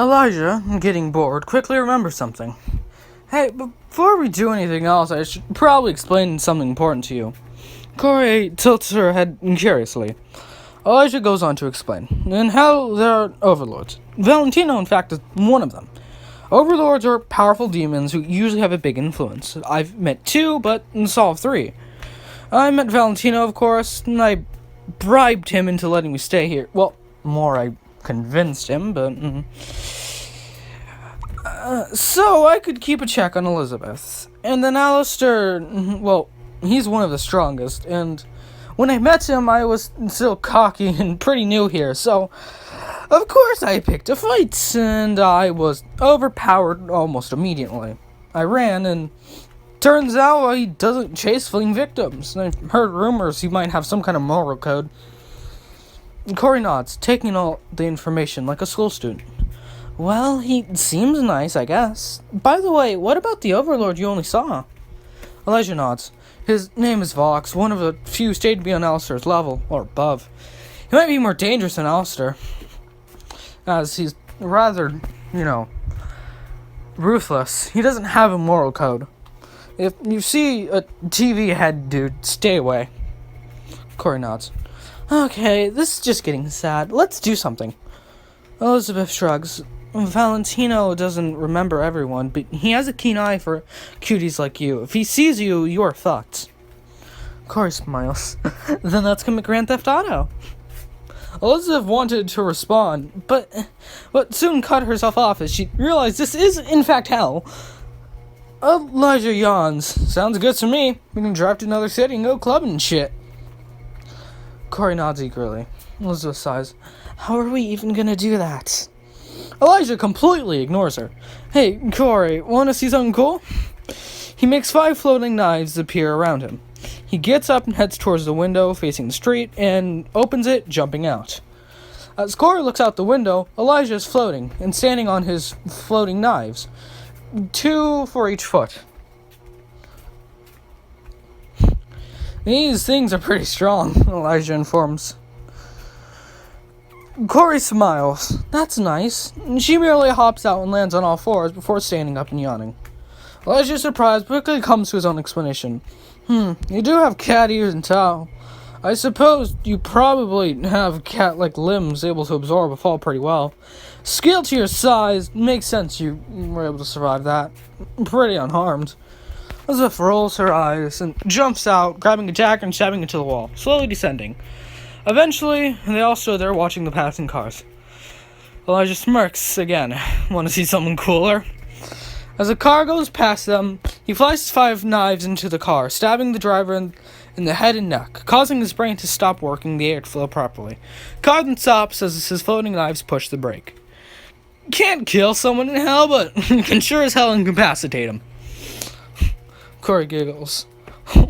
Elijah, getting bored, quickly remembers something. Hey, before we do anything else, I should probably explain something important to you. Corey tilts her head curiously. Elijah goes on to explain. In hell, there are overlords. Valentino, in fact, is one of them. Overlords are powerful demons who usually have a big influence. I've met 2, but saw 3. I met Valentino, of course, and I bribed him into letting me stay here. Well, more I convinced him, but... So I could keep a check on Elizabeth. And then Alistair, well, he's one of the strongest, and when I met him, I was still cocky and pretty new here, so of course I picked a fight, and I was overpowered almost immediately. I ran, and turns out he doesn't chase fleeing victims. I've heard rumors he might have some kind of moral code. Corey nods, taking all the information like a school student. Well, he seems nice, I guess. By the way, what about the Overlord you only saw? Elijah nods. His name is Vox, one of the few who stayed to be on Alistair's level, or above. He might be more dangerous than Alistair, as he's rather, ruthless. He doesn't have a moral code. If you see a TV head dude, stay away. Corey nods. Okay, this is just getting sad. Let's do something. Elizabeth shrugs. Valentino doesn't remember everyone, but he has a keen eye for cuties like you. If he sees you, you're fucked. Corey smiles. Then let's commit Grand Theft Auto. Elizabeth wanted to respond, but soon cut herself off as she realized this is, in fact, hell. Elijah yawns. Sounds good to me. We can drive to another city and go clubbing and shit. Corey nods eagerly. Elizabeth sighs. How are we even gonna do that? Elijah completely ignores her. Hey, Corey, wanna see something cool? He makes 5 floating knives appear around him. He gets up and heads towards the window facing the street and opens it, jumping out. As Corey looks out the window, Elijah is floating and standing on his floating knives, 2 for each foot. These things are pretty strong, Elijah informs. Corey smiles. That's nice. She merely hops out and lands on all 4s before standing up and yawning. Elijah's surprise quickly comes to his own explanation. You do have cat ears and tail. I suppose you probably have cat-like limbs able to absorb a fall pretty well. Scaled to your size, makes sense you were able to survive that. Pretty unharmed. Elizabeth rolls her eyes and jumps out, grabbing a jacket and stabbing it to the wall, slowly descending. Eventually, they all stood there watching the passing cars. Elijah smirks again. Want to see something cooler? As the car goes past them, he flies his 5 knives into the car, stabbing the driver in the head and neck, causing his brain to stop working the air to flow properly. Car then stops as his floating knives push the brake. Can't kill someone in hell, but can sure as hell incapacitate him. Corey giggles.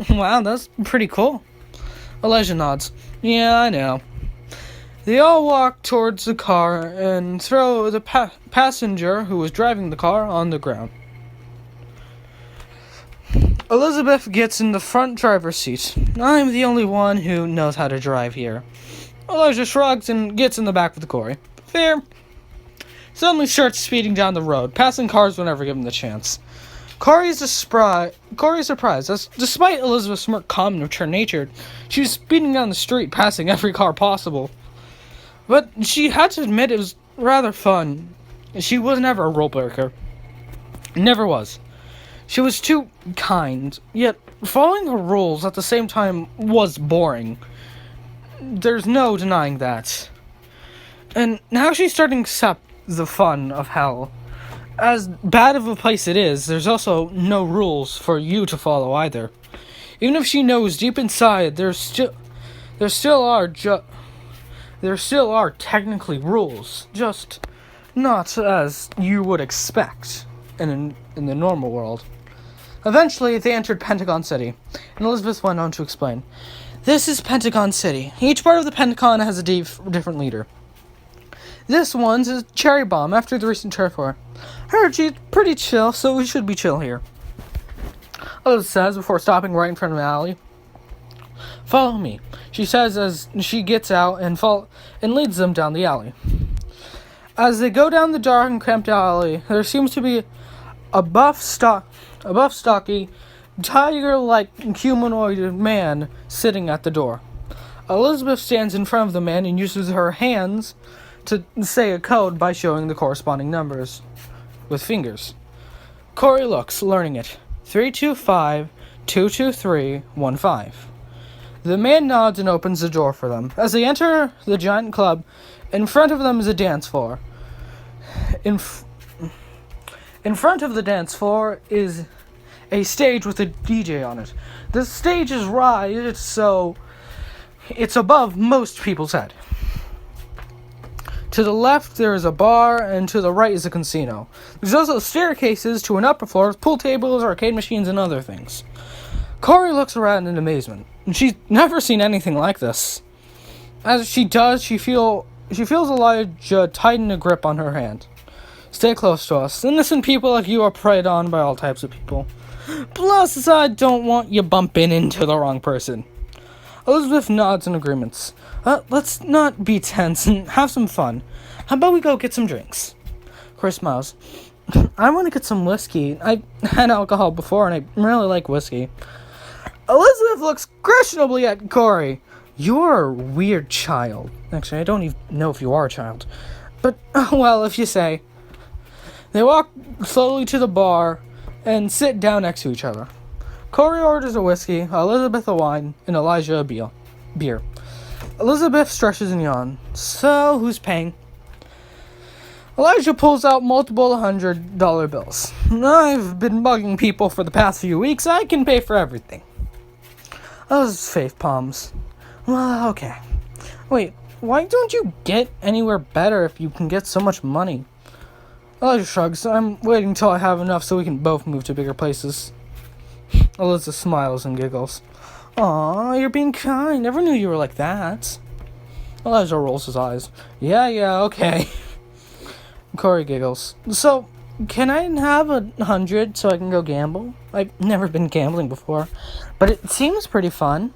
Wow, that's pretty cool. Elijah nods. Yeah, I know. They all walk towards the car and throw the passenger who was driving the car on the ground. Elizabeth gets in the front driver's seat. I'm the only one who knows how to drive here. Elijah shrugs and gets in the back with Corey. Fair. Suddenly starts speeding down the road, passing cars whenever given the chance. Corey's surprised, as despite Elizabeth's more calm and mature-natured, she was speeding down the street, passing every car possible. But she had to admit it was rather fun. She was never a rule breaker. Never was. She was too kind, yet following the rules at the same time was boring. There's no denying that. And now she's starting to accept the fun of hell. As bad of a place it is, there's also no rules for you to follow either. Even if she knows deep inside there still are technically rules, just not as you would expect in the normal world. Eventually, they entered Pentagon City, and Elizabeth went on to explain. This is Pentagon City. Each part of the Pentagon has a different leader. This one's a cherry bomb after the recent turf war. Heard she's pretty chill, so we should be chill here. Elizabeth says before stopping right in front of an alley. Follow me, she says as she gets out and leads them down the alley. As they go down the dark and cramped alley, there seems to be a stocky, tiger-like humanoid man sitting at the door. Elizabeth stands in front of the man and uses her hands to say a code by showing the corresponding numbers with fingers. Corey looks, learning it. 325-223-15. The man nods and opens the door for them. As they enter the giant club, in front of them is a dance floor. In front of the dance floor is a stage with a DJ on it. The stage is raised, so it's above most people's head. To the left, there is a bar, and to the right is a casino. There's also staircases to an upper floor with pool tables, arcade machines, and other things. Corey looks around in amazement. She's never seen anything like this. As she does, she feels Elijah tighten a grip on her hand. Stay close to us. Innocent people like you are preyed on by all types of people. Plus, I don't want you bumping into the wrong person. Elizabeth nods in agreement. Let's not be tense and have some fun. How about we go get some drinks? Corey smiles. I want to get some whiskey. I had alcohol before and I really like whiskey. Elizabeth looks questionably at Corey. You're a weird child. Actually, I don't even know if you are a child. But, well, if you say. They walk slowly to the bar and sit down next to each other. Corey orders a whiskey, Elizabeth a wine, and Elijah a beer. Elizabeth stretches and yawns. So, who's paying? Elijah pulls out multiple $100 bills. I've been bugging people for the past few weeks. I can pay for everything. Those faith palms. Well, okay. Wait, why don't you get anywhere better if you can get so much money? Elijah shrugs. I'm waiting till I have enough so we can both move to bigger places. Elizabeth smiles and giggles. Aw, you're being kind. Never knew you were like that. Elijah rolls his eyes. Yeah, okay. Corey giggles. So, can I have 100 so I can go gamble? I've never been gambling before, but it seems pretty fun.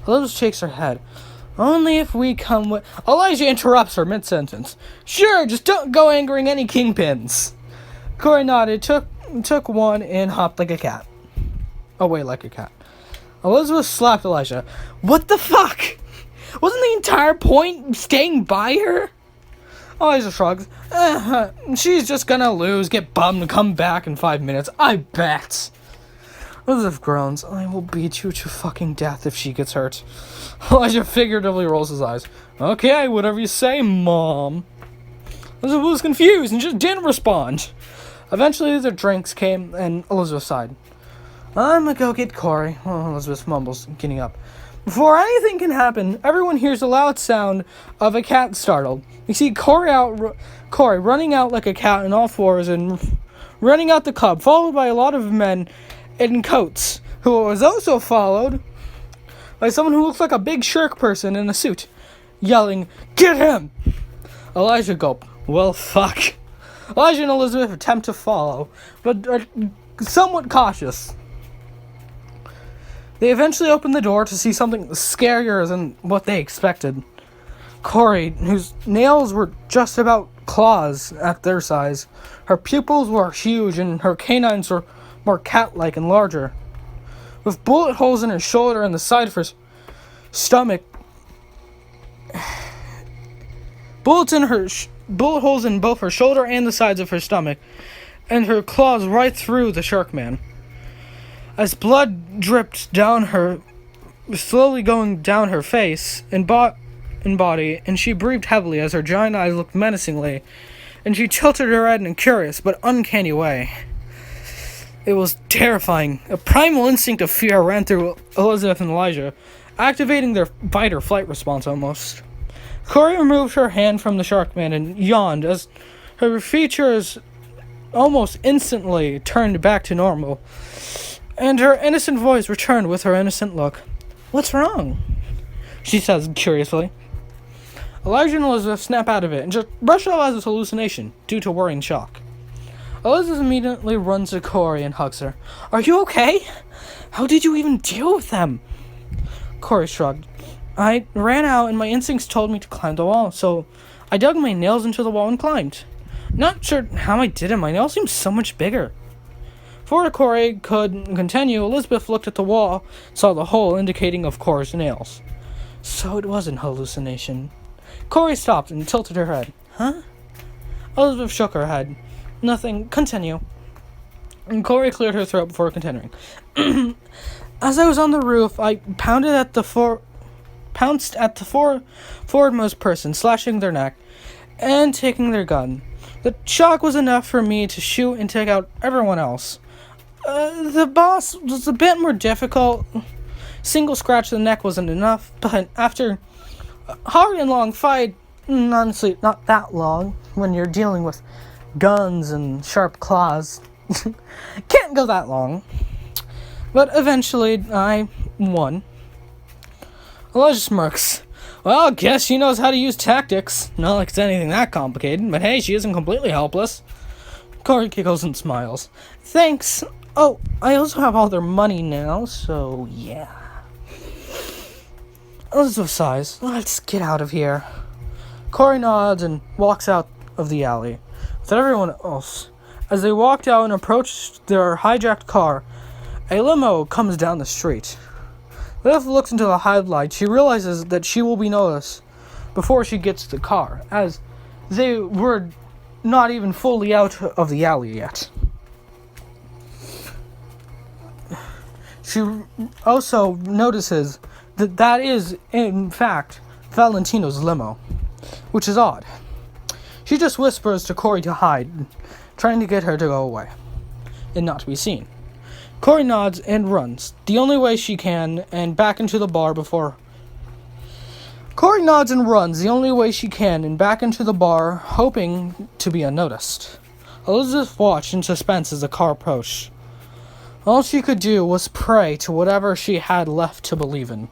Elizabeth shakes her head. Only if we come with... Elijah interrupts her mid-sentence. Sure, just don't go angering any kingpins. Corey nodded, took one, and hopped like a cat. Away like a cat. Elizabeth slapped Elijah. What the fuck? Wasn't the entire point staying by her? Elijah shrugs. She's just gonna lose, get bummed, and come back in 5 minutes. I bet. Elizabeth groans. I will beat you to fucking death if she gets hurt. Elijah figuratively rolls his eyes. Okay, whatever you say, Mom. Elizabeth was confused and just didn't respond. Eventually, the drinks came, and Elizabeth sighed. I'm gonna go get Corey. Oh, Elizabeth mumbles, getting up. Before anything can happen, everyone hears a loud sound of a cat startled. You see Corey running out like a cat on all fours and running out the club, followed by a lot of men in coats, who was also followed by someone who looks like a big shirk person in a suit, yelling, Get him! Elijah gulped. Well, fuck. Elijah and Elizabeth attempt to follow, but are somewhat cautious. They eventually open the door to see something scarier than what they expected. Corey, whose nails were just about claws at their size, her pupils were huge and her canines were more cat-like and larger. With bullet holes in her shoulder and the side of her stomach, bullet holes in both her shoulder and the sides of her stomach, and her claws right through the shark man. As blood dripped down her, slowly going down her face and body, and she breathed heavily as her giant eyes looked menacingly, and she tilted her head in a curious but uncanny way. It was terrifying. A primal instinct of fear ran through Elizabeth and Elijah, activating their fight or flight response almost. Corey removed her hand from the shark man and yawned as her features almost instantly turned back to normal, and her innocent voice returned with her innocent look. What's wrong? She says curiously. Elijah and Elizabeth snap out of it and just brush it off as a hallucination due to worry and shock. Elizabeth immediately runs to Corey and hugs her. Are you okay? How did you even deal with them? Corey shrugged. I ran out and my instincts told me to climb the wall, so I dug my nails into the wall and climbed. Not sure how I did it. My nails seemed so much bigger. Before Corey could continue, Elizabeth looked at the wall, saw the hole indicating of Corey's nails. So it was an hallucination. Corey stopped and tilted her head. Huh? Elizabeth shook her head. Nothing. Continue. And Corey cleared her throat before continuing. As I was on the roof, I pounced at the forwardmost person, slashing their neck and taking their gun. The shock was enough for me to shoot and take out everyone else. The boss was a bit more difficult. Single scratch to the neck wasn't enough, but after a hard and long fight, honestly, not that long, when you're dealing with guns and sharp claws, can't go that long. But eventually, I won. Elijah smirks. Well, guess she knows how to use tactics. Not like it's anything that complicated, but hey, she isn't completely helpless. Corey giggles and smiles. Thanks. Oh, I also have all their money now, so yeah. Elizabeth sighs. Let's get out of here. Corey nods and walks out of the alley with everyone else. As they walked out and approached their hijacked car, a limo comes down the street. Liv looks into the headlight. She realizes that she will be noticed before she gets to the car, as they were not even fully out of the alley yet. She also notices that is, in fact, Valentino's limo, which is odd. She just whispers to Corey to hide, trying to get her to go away and not to be seen. Corey nods and runs, the only way she can, and back into the bar before... Corey nods and runs the only way she can and back into the bar, hoping to be unnoticed. Elizabeth watched in suspense as the car approached. All she could do was pray to whatever she had left to believe in.